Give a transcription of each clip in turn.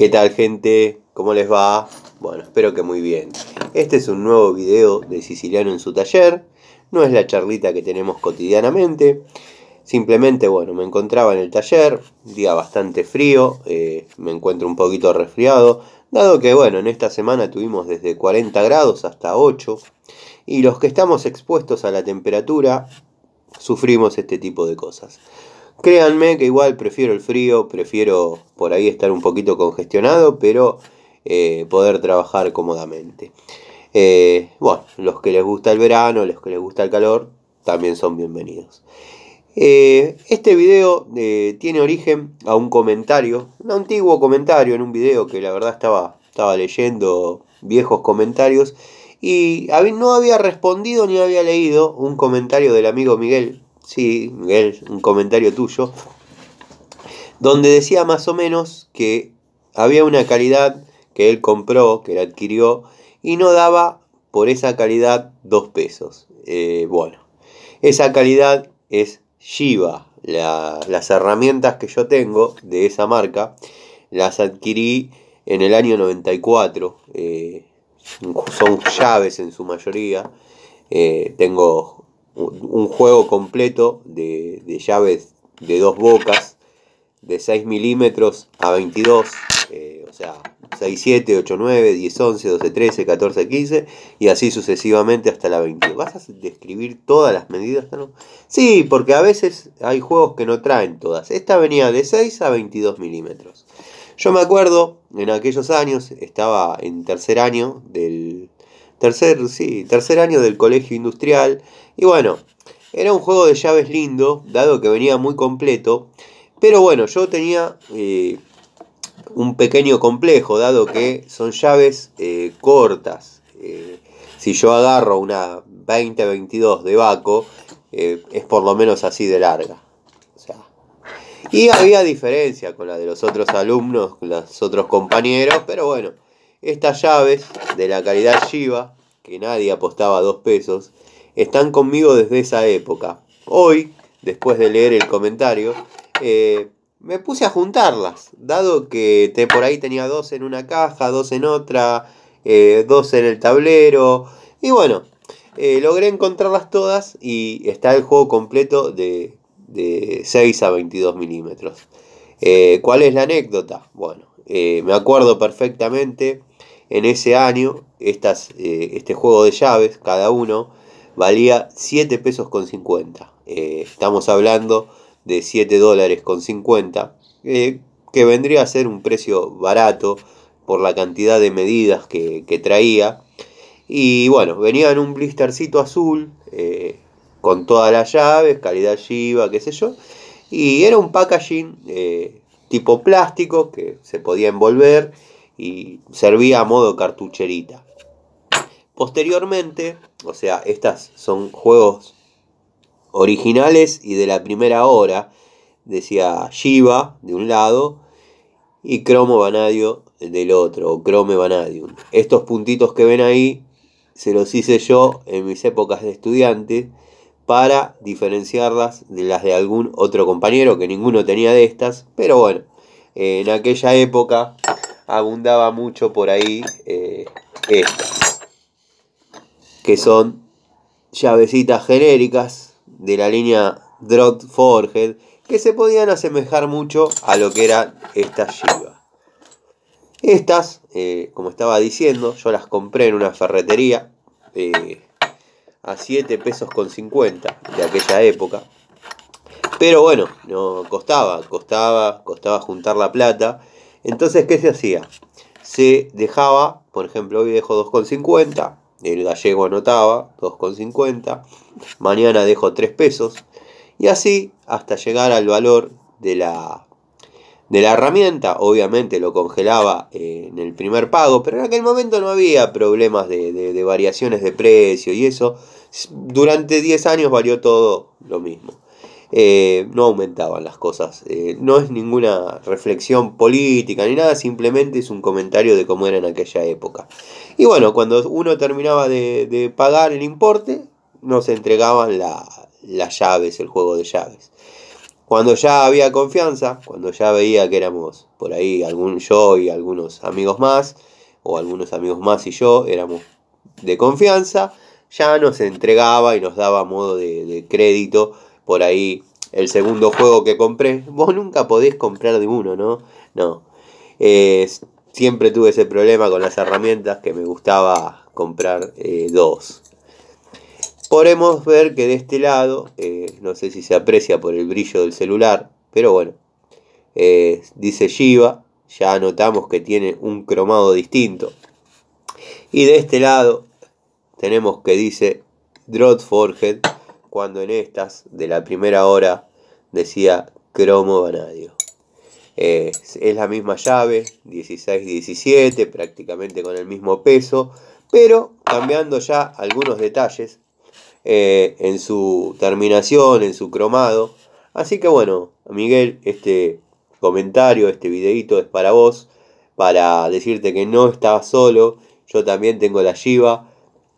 ¿Qué tal, gente? ¿Cómo les va? Bueno, espero que muy bien. Este es un nuevo video de Siciliano en su taller. No es la charlita que tenemos cotidianamente. Simplemente, bueno, me encontraba en el taller, un día bastante frío, me encuentro un poquito resfriado, dado que, bueno, en esta semana tuvimos desde 40 grados hasta 8, y los que estamos expuestos a la temperatura sufrimos este tipo de cosas. Créanme que igual prefiero el frío, prefiero por ahí estar un poquito congestionado, pero poder trabajar cómodamente. Bueno, los que les gusta el verano, los que les gusta el calor, también son bienvenidos. Este video tiene origen a un comentario, un antiguo comentario en un video que la verdad estaba leyendo viejos comentarios y no había respondido ni había leído un comentario del amigo Miguel. Sí, Miguel, un comentario tuyo, donde decía más o menos que había una calidad que él compró, que la adquirió, y no daba por esa calidad 2 pesos. Bueno, esa calidad es Shiba. Las herramientas que yo tengo de esa marca las adquirí en el año 94. Son llaves en su mayoría. Tengo un juego completo de llaves de 2 bocas, de 6 milímetros a 22, o sea, 6, 7, 8, 9, 10, 11, 12, 13, 14, 15 y así sucesivamente hasta la 22. ¿Vas a describir todas las medidas, no? Sí, porque a veces hay juegos que no traen todas. Esta venía de 6 a 22 milímetros. Yo me acuerdo, en aquellos años, estaba en tercer año tercer año del colegio industrial. Y bueno, era un juego de llaves lindo, dado que venía muy completo. Pero bueno, yo tenía un pequeño complejo, dado que son llaves cortas. Si yo agarro una 20-22 de Baco, es por lo menos así de larga. O sea, y había diferencia con la de los otros alumnos, con los otros compañeros, pero bueno, estas llaves de la calidad Shiba, que nadie apostaba 2 pesos, están conmigo desde esa época. Hoy, después de leer el comentario, me puse a juntarlas, dado que por ahí tenía 2 en una caja, 2 en otra, 2 en el tablero, y bueno, logré encontrarlas todas y está el juego completo de 6 a 22 milímetros. ¿Cuál es la anécdota? Bueno, me acuerdo perfectamente, en ese año, este juego de llaves, cada uno, valía 7 pesos con 50. Estamos hablando de 7 dólares con 50, que vendría a ser un precio barato por la cantidad de medidas que traía. Y bueno, venía en un blistercito azul, con todas las llaves, calidad Shiba, qué sé yo. Y era un packaging tipo plástico que se podía envolver y servía a modo cartucherita. Posteriormente, o sea, estas son juegos originales y de la primera hora. Decía Shiba de un lado y Cromo Vanadio del otro, o Chrome Vanadium. Estos puntitos que ven ahí se los hice yo en mis épocas de estudiante para diferenciarlas de las de algún otro compañero, que ninguno tenía de estas, pero bueno, en aquella época abundaba mucho por ahí estas, que son llavecitas genéricas de la línea Draught Forged, que se podían asemejar mucho a lo que eran estas Shiba. Estas, como estaba diciendo, yo las compré en una ferretería a 7 pesos con 50 de aquella época. Pero bueno, no costaba juntar la plata. Entonces, ¿qué se hacía? Se dejaba, por ejemplo, hoy dejo 2,50, el gallego anotaba 2,50, mañana dejo 3 pesos, y así hasta llegar al valor de la herramienta. Obviamente lo congelaba en el primer pago, pero en aquel momento no había problemas de variaciones de precio y eso. Durante 10 años valió todo lo mismo. No aumentaban las cosas. No es ninguna reflexión política ni nada, simplemente es un comentario de cómo era en aquella época. Y bueno, cuando uno terminaba de pagar el importe, nos entregaban las llaves, el juego de llaves. cuando ya había confianza, cuando ya veía que éramos por ahí, yo y algunos amigos más, o algunos amigos más y yo, éramos de confianza, ya nos entregaba y nos daba modo de crédito por ahí el segundo juego que compré. Vos nunca podés comprar de uno, ¿no? No. Siempre tuve ese problema con las herramientas que me gustaba comprar dos. Podemos ver que de este lado, no sé si se aprecia por el brillo del celular, pero bueno, dice Shiba, ya notamos que tiene un cromado distinto. Y de este lado tenemos que dice Dropforged, cuando en estas de la primera hora decía cromo vanadio. Es la misma llave, 16-17, prácticamente con el mismo peso, pero cambiando ya algunos detalles en su terminación, en su cromado. Así que bueno, Miguel, este comentario, este videito es para vos, para decirte que no estás solo. Yo también tengo la Shiba.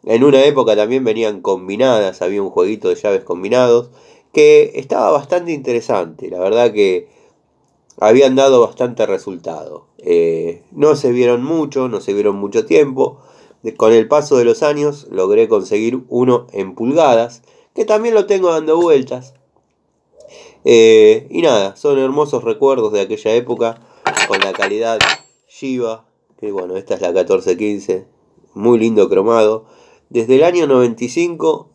En una época también venían combinadas, había un jueguito de llaves combinados que estaba bastante interesante. La verdad que habían dado bastante resultado. No se vieron mucho, no se vieron mucho tiempo. Con el paso de los años logré conseguir uno en pulgadas, que también lo tengo dando vueltas. Y nada, son hermosos recuerdos de aquella época, con la calidad Shiba, que bueno, esta es la 1415, muy lindo cromado. Desde el año 95,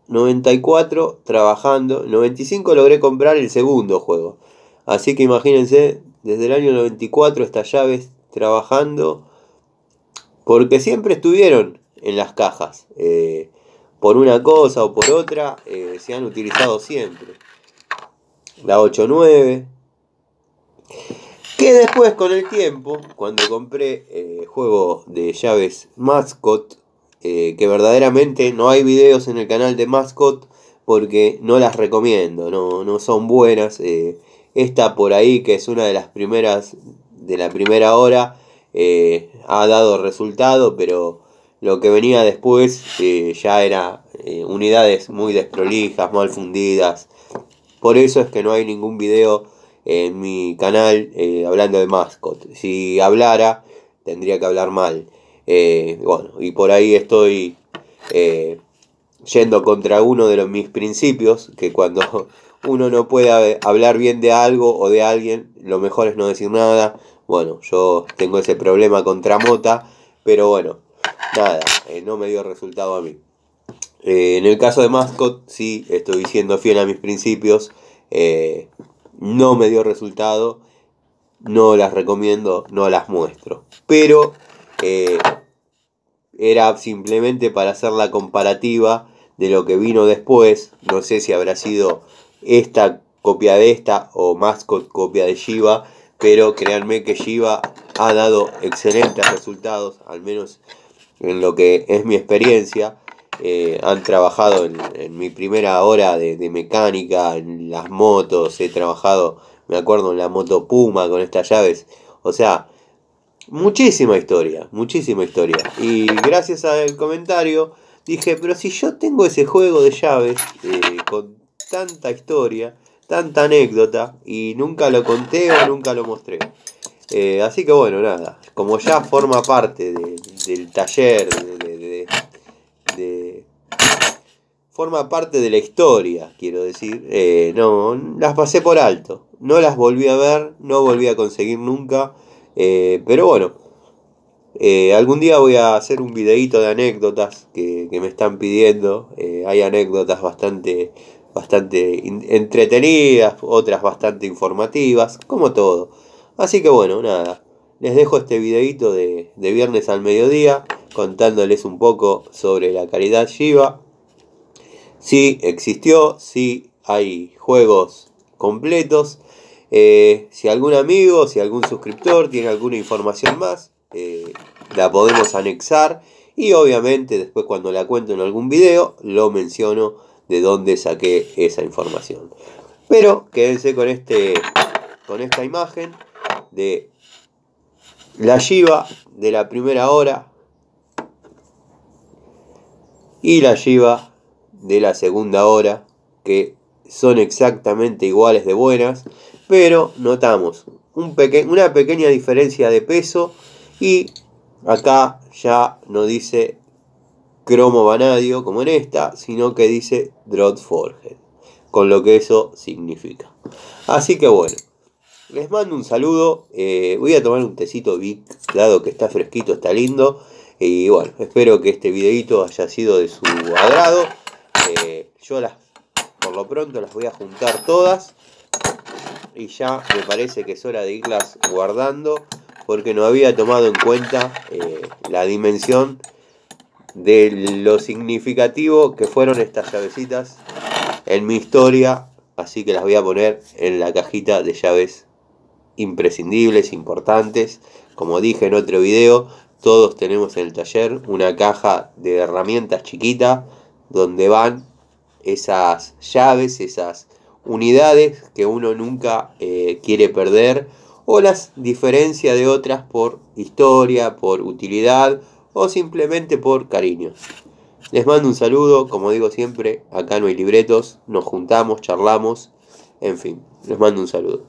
94 trabajando. En 95 logré comprar el segundo juego. Así que imagínense, desde el año 94 estas llaves trabajando, porque siempre estuvieron en las cajas. Por una cosa o por otra, se han utilizado siempre. La 8-9. Que después con el tiempo, cuando compré juego de llaves Mascot, que verdaderamente no hay videos en el canal de Mascot, porque no las recomiendo, no son buenas. Esta por ahí, que es una de las primeras de la primera hora, ha dado resultado, pero lo que venía después ya era unidades muy desprolijas, mal fundidas. Por eso es que no hay ningún video en mi canal hablando de Mascot. Si hablara, tendría que hablar mal. Bueno, y por ahí estoy yendo contra uno de mis principios, que cuando uno no puede hablar bien de algo o de alguien, lo mejor es no decir nada. Bueno, yo tengo ese problema contra Mota, pero bueno, nada, no me dio resultado a mí. En el caso de Mascot, sí, estoy siendo fiel a mis principios. No me dio resultado, no las recomiendo, no las muestro. Pero era simplemente para hacer la comparativa de lo que vino después. No sé si habrá sido esta copia de esta o Mascot copia de Shiba, pero créanme que Shiba ha dado excelentes resultados, al menos en lo que es mi experiencia. Han trabajado en mi primera hora de mecánica, en las motos, he trabajado, me acuerdo, en la moto Puma con estas llaves. O sea, muchísima historia, muchísima historia. Y gracias al comentario dije, pero si yo tengo ese juego de llaves con tanta historia, tanta anécdota, y nunca lo conté o nunca lo mostré. Así que bueno, nada, como ya forma parte del taller, forma parte de la historia, quiero decir, no, las pasé por alto, no las volví a ver, no volví a conseguir nunca, pero bueno, algún día voy a hacer un videíto de anécdotas que me están pidiendo. Hay anécdotas bastante entretenidas, otras bastante informativas, como todo. Así que bueno, nada, les dejo este videíto de viernes al mediodía, contándoles un poco sobre la calidad Shiba. Sí existió, sí hay juegos completos. Si algún amigo, si algún suscriptor tiene alguna información más, la podemos anexar. Y obviamente después, cuando la cuento en algún video, lo menciono de dónde saqué esa información. Pero quédense con esta imagen de la Shiba de la primera hora y la Shiba de la segunda hora, que son exactamente iguales de buenas, pero notamos una pequeña diferencia de peso y acá ya no dice cromo vanadio como en esta, sino que dice Draught Forged, con lo que eso significa. Así que bueno, les mando un saludo. Voy a tomar un tecito Vic, dado que está fresquito, está lindo. Y bueno, espero que este videito haya sido de su agrado. Yo por lo pronto las voy a juntar todas. Y ya me parece que es hora de irlas guardando, porque no había tomado en cuenta la dimensión de lo significativo que fueron estas llavecitas en mi historia. Así que las voy a poner en la cajita de llaves imprescindibles, importantes. Como dije en otro video, todos tenemos en el taller una caja de herramientas chiquita donde van esas llaves, esas unidades que uno nunca quiere perder, o las diferencia de otras por historia, por utilidad o simplemente por cariño. Les mando un saludo, como digo siempre, acá no hay libretos, nos juntamos, charlamos, en fin, les mando un saludo.